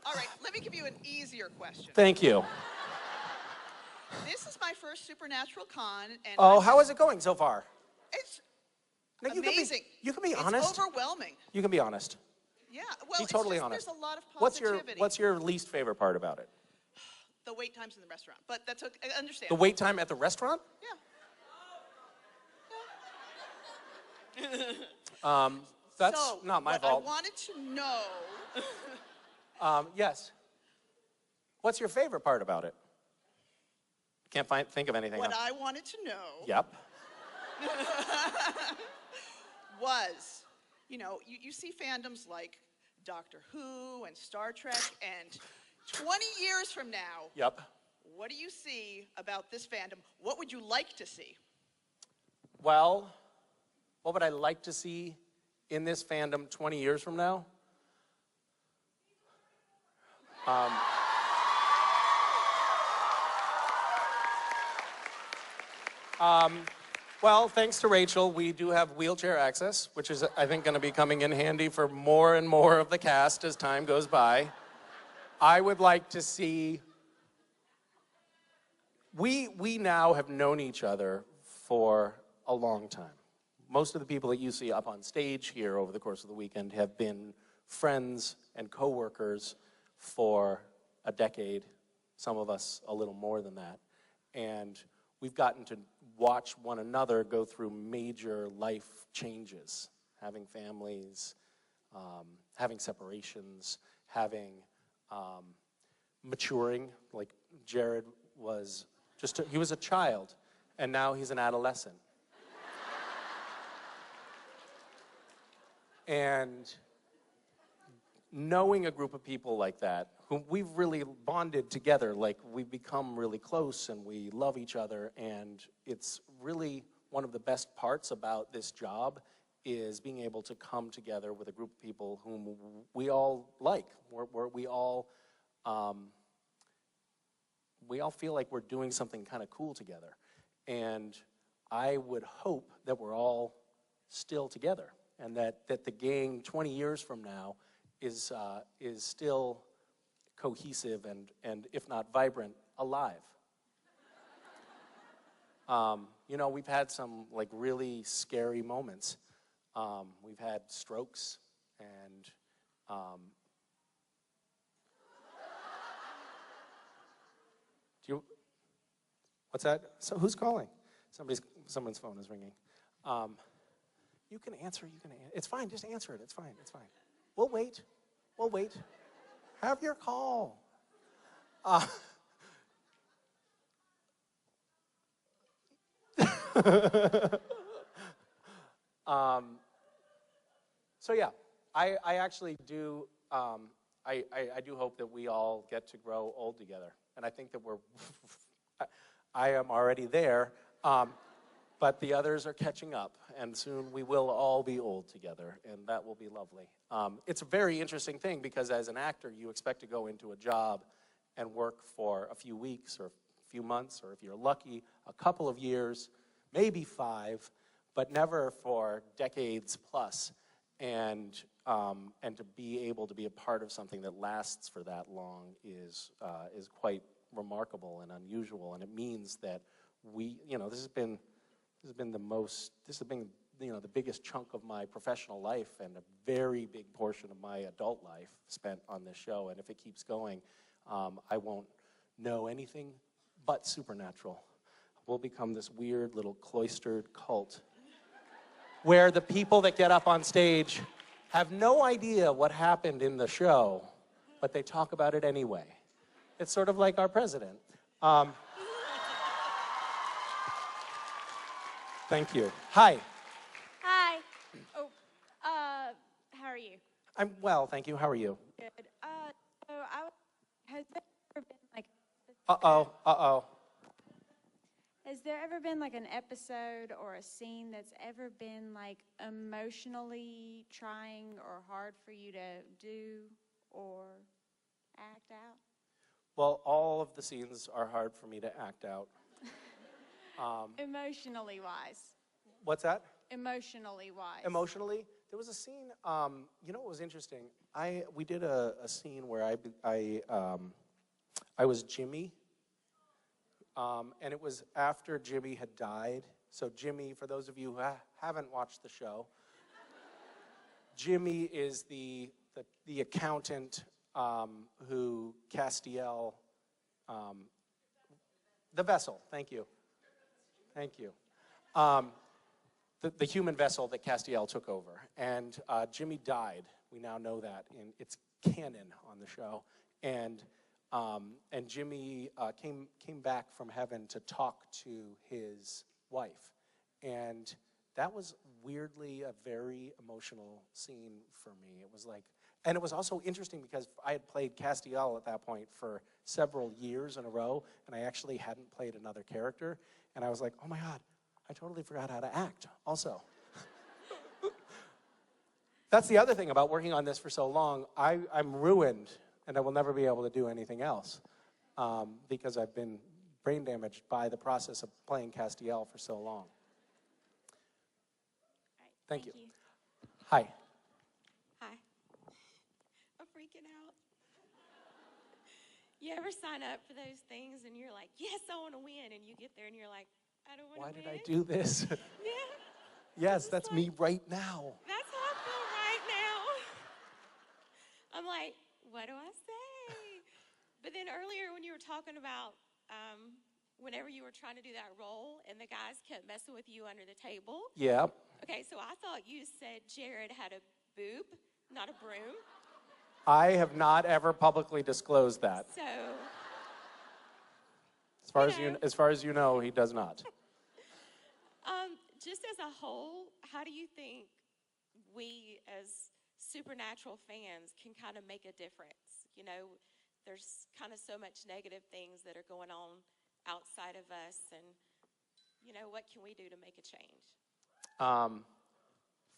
All right, let me give you an easier question. Thank you. This is my first Supernatural Con, and Oh, how is it going so far? It's No, amazing. You can be It's honest. overwhelming. You can be honest. Yeah, well, Be it's totally just, honest. there's a lot of What's positivity. your least favorite part about it? The wait times in the restaurant, but that's okay. I understand. The wait time at the restaurant? That's So, not my what fault. I wanted to know. Yes. What's your favorite part about it? Can't think of anything What else. I wanted to know. Yep. Was, you see fandoms like Doctor Who and Star Trek, and 20 years from now, Yep. what do you see about this fandom? What would you like to see? Well, what would I like to see in this fandom 20 years from now? Well, thanks to Rachel, we do have wheelchair access, which is, I think, going to be coming in handy for more and more of the cast as time goes by. I would like to see... We now have known each other for a long time. Most of the people that you see up on stage here over the course of the weekend have been friends and coworkers for a decade, some of us a little more than that. And we've gotten to watch one another go through major life changes, having families, having separations, having maturing. Like Jared was he was a child, and now he's an adolescent. And knowing a group of people like that, who we've really bonded together, like we've become really close and we love each other, and it's really one of the best parts about this job is being able to come together with a group of people whom we all like, where we all feel like we're doing something kind of cool together. And I would hope that we're all still together, and that the gang 20 years from now is still cohesive and if not vibrant, alive. We've had some like really scary moments. We've had strokes and what's that? So who's calling? Someone's phone is ringing. You can answer. It's fine. Just answer it. It's fine. It's fine. We'll wait. We'll wait. Have your call. So yeah, I actually do. I do hope that we all get to grow old together, and I think that I am already there, but the others are catching up, and soon we will all be old together, and that will be lovely. It's a very interesting thing because as an actor, you expect to go into a job and work for a few weeks or a few months, or if you're lucky, a couple of years, maybe 5, but never for decades plus. And to be able to be a part of something that lasts for that long is quite remarkable and unusual. And it means that this has been the biggest chunk of my professional life and a very big portion of my adult life spent on this show. And if it keeps going, I won't know anything but Supernatural. We'll become this weird little cloistered cult where the people that get up on stage have no idea what happened in the show, but they talk about it anyway. It's sort of like our president. Thank you. Hi. Hi. Oh, how are you? I'm well, thank you. How are you? Good. Has there ever been like? Has there ever been like an episode or a scene that's ever been like emotionally trying or hard for you to do or act out? Well, all of the scenes are hard for me to act out. Emotionally wise. What's that? Emotionally wise. Emotionally? There was a scene, what was interesting? We did a scene where I was Jimmy, and it was after Jimmy had died. So Jimmy, for those of you who haven't watched the show, Jimmy is the accountant who Castiel, the vessel, thank you. Thank you. The human vessel that Castiel took over. And Jimmy died. We now know that. It's canon on the show. And Jimmy came back from heaven to talk to his wife. And that was weirdly a very emotional scene for me. It was like, and it was also interesting because I had played Castiel at that point for several years in a row, and I actually hadn't played another character. And I was like, oh my God, I totally forgot how to act also. That's the other thing about working on this for so long. I'm ruined, and I will never be able to do anything else because I've been brain damaged by the process of playing Castiel for so long. Thank you. Hi. Hi. I'm freaking out. You ever sign up for those things and you're like, yes, I want to win, and you get there and you're like, I don't want to win. Why did I do this? Yeah. Yes, that's me right now. That's how I feel right now. I'm like, what do I say? But then earlier when you were talking about whenever you were trying to do that role and the guys kept messing with you under the table. Yeah. Okay, so I thought you said Jared had a boob, not a broom. I have not ever publicly disclosed that. So, as far as you know, he does not. Just as a whole, how do you think we as Supernatural fans can kind of make a difference? You know, there's kind of so much negative things that are going on outside of us, and, you know, what can we do to make a change?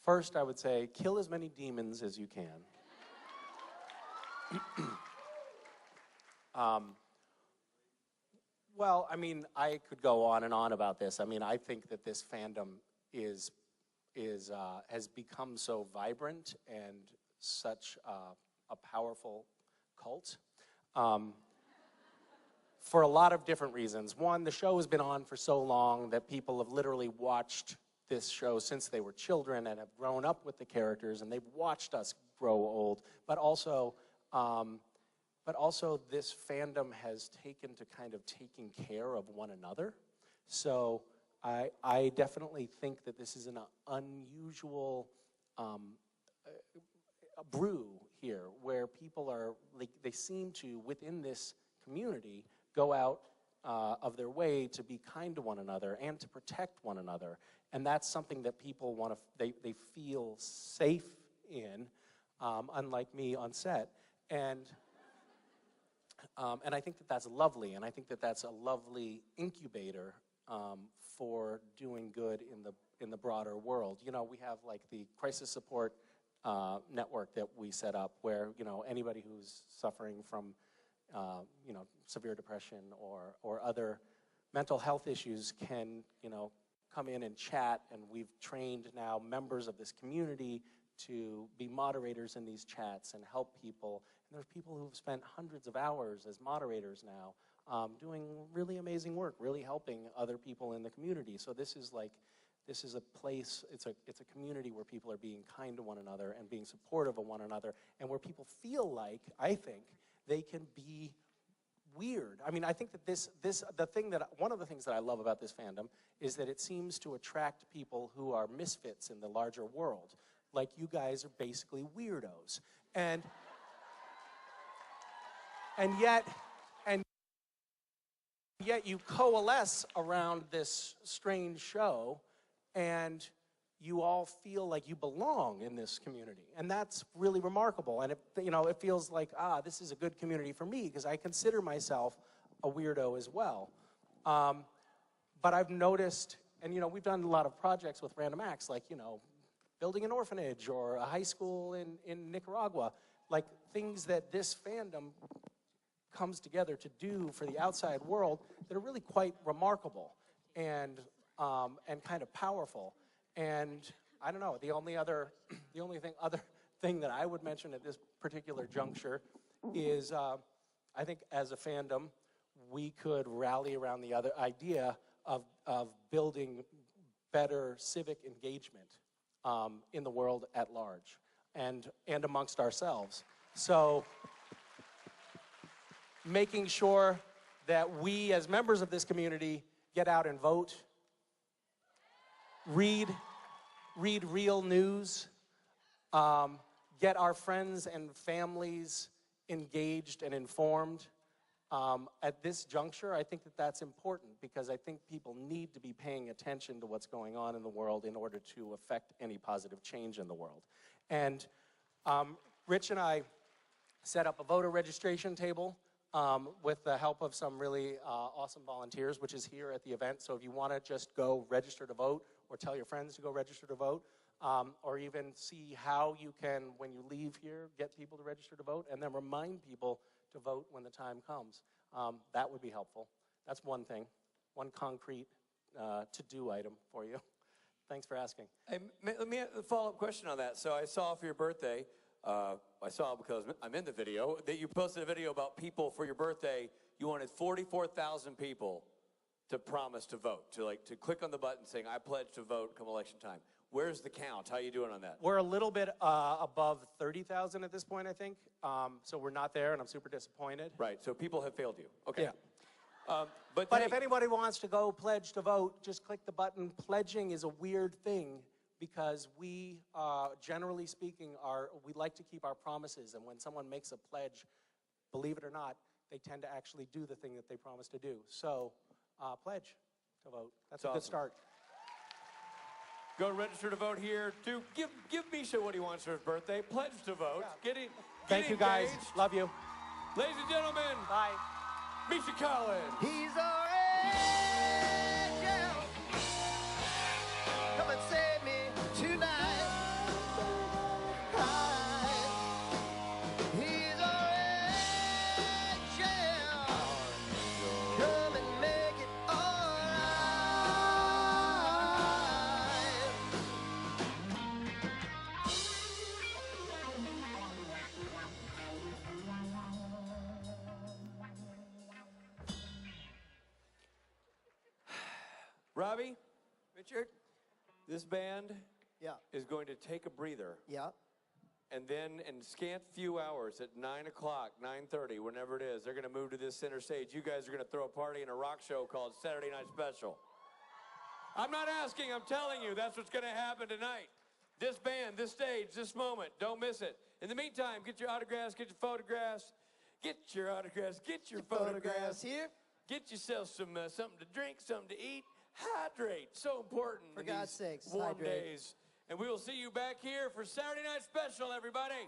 First, I would say kill as many demons as you can. Well, I mean, I could go on and on about this. I mean, I think that this fandom has become so vibrant and such a powerful cult for a lot of different reasons. One, the show has been on for so long that people have literally watched this show since they were children and have grown up with the characters, and they've watched us grow old. But also this fandom has taken to kind of taking care of one another. So I definitely think that this is an unusual brew here, where people are, like, they seem to, within this community, go out of their way to be kind to one another and to protect one another. And that's something that people want to, they feel safe in, unlike me on set. And And I think that that's lovely, and I think that that's a lovely incubator for doing good in the broader world. You know, we have like the crisis support network that we set up where, you know, anybody who's suffering from, you know, severe depression or other mental health issues can, you know, come in and chat, and we've trained now members of this community to be moderators in these chats and help people. And there's people who've spent hundreds of hours as moderators now doing really amazing work, really helping other people in the community. So this is a place, it's a community where people are being kind to one another and being supportive of one another, and where people feel like, I think, they can be weird. I mean, I think that one of the things that I love about this fandom is that it seems to attract people who are misfits in the larger world. Like, you guys are basically weirdos. And yet you coalesce around this strange show, and you all feel like you belong in this community. And that's really remarkable. And it feels like, this is a good community for me, because I consider myself a weirdo as well. But I've noticed, and we've done a lot of projects with Random Acts, like, building an orphanage or a high school in Nicaragua, like things that this fandom comes together to do for the outside world that are really quite remarkable and kind of powerful. And I don't know, the only other thing that I would mention at this particular juncture is I think as a fandom, we could rally around the other idea of building better civic engagement in the world at large and amongst ourselves. So making sure that we as members of this community get out and vote, read real news, get our friends and families engaged and informed. At this juncture, I think that that's important, because I think people need to be paying attention to what's going on in the world in order to affect any positive change in the world. And Rich and I set up a voter registration table with the help of some really awesome volunteers, which is here at the event. So if you want to just go register to vote, or tell your friends to go register to vote, or even see how you can, when you leave here, get people to register to vote, and then remind people to vote when the time comes. That would be helpful. That's one thing, one concrete to-do item for you. Thanks for asking. Hey, let me ask a follow-up question on that. So I saw for your birthday, I saw because I'm in the video, that you posted a video about people for your birthday. You wanted 44,000 people to promise to vote, to click on the button saying, I pledge to vote come election time. Where's the count? How are you doing on that? We're a little bit above 30,000 at this point, I think. So we're not there, and I'm super disappointed. Right, so people have failed you. Okay. Yeah. But if anybody wants to go pledge to vote, just click the button. Pledging is a weird thing, because we, generally speaking, we like to keep our promises. And when someone makes a pledge, believe it or not, they tend to actually do the thing that they promised to do. So pledge to vote. That's a good start. Go register to vote here. Give Misha what he wants for his birthday. Pledge to vote. Yeah. Get Thank you, guys. engaged. Love you. Ladies and gentlemen. Bye. Misha Collins. He's our angel. Come and save me tonight. He's our angel. Come and make it all Robbie, Richard, this band is going to take a breather. Yeah. And then in scant few hours at 9 o'clock, 9:30, whenever it is, they're going to move to this center stage. You guys are going to throw a party and a rock show called Saturday Night Special. I'm not asking, I'm telling you, that's what's going to happen tonight. This band, this stage, this moment, don't miss it. In the meantime, get your autographs, get your photographs, get your autographs, get your photographs here. Get yourself some something to drink, something to eat. Hydrate, so important. For God's sakes, warm hydrate. days. And we will see you back here for Saturday Night Special, everybody.